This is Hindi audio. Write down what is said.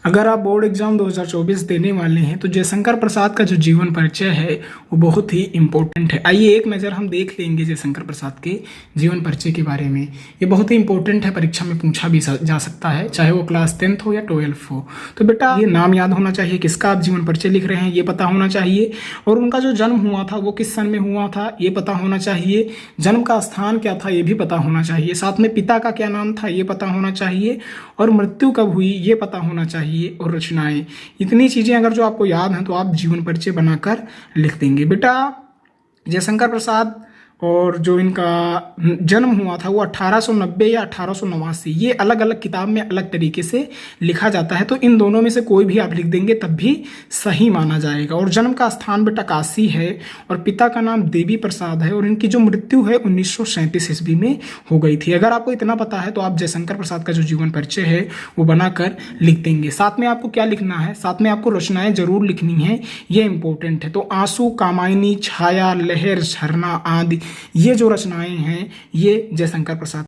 अगर आप बोर्ड एग्जाम 2024 देने वाले हैं तो जयशंकर प्रसाद का जो जीवन परिचय है वो बहुत ही इम्पोर्टेंट है। आइए एक नज़र हम देख लेंगे जयशंकर प्रसाद के जीवन परिचय के बारे में। ये बहुत ही इम्पोर्टेंट है, परीक्षा में पूछा भी जा सकता है, चाहे वो क्लास 10th हो या 12th हो। तो बेटा ये नाम याद होना चाहिए, किसका आप जीवन परिचय लिख रहे हैं ये पता होना चाहिए, और उनका जो जन्म हुआ था वो किस सन में हुआ था ये पता होना चाहिए, जन्म का स्थान क्या था ये भी पता होना चाहिए, साथ में पिता का क्या नाम था ये पता होना चाहिए, और मृत्यु कब हुई ये पता होना चाहिए, और रचनाएं। इतनी चीज़ें अगर जो आपको याद हैं तो आप जीवन परिचय बनाकर लिख देंगे। बेटा जयशंकर प्रसाद और जो इनका जन्म हुआ था वो 1890 या 1889, ये अलग अलग किताब में अलग तरीके से लिखा जाता है, तो इन दोनों में से कोई भी आप लिख देंगे तब भी सही माना जाएगा। और जन्म का स्थान बेटा काशी है, और पिता का नाम देवी प्रसाद है, और इनकी जो मृत्यु है 1937 ईस्वी में हो गई थी। अगर आपको इतना पता है तो आप जयशंकर प्रसाद का जो जीवन परिचय है वो बनाकर लिख देंगे। साथ में आपको क्या लिखना है, साथ में आपको रचनाएं जरूर लिखनी है, ये इंपॉर्टेंट है। तो आंसू, कामायनी, छाया, लहर, झरना आदि ये जो रचनाएं हैं ये जयशंकर प्रसाद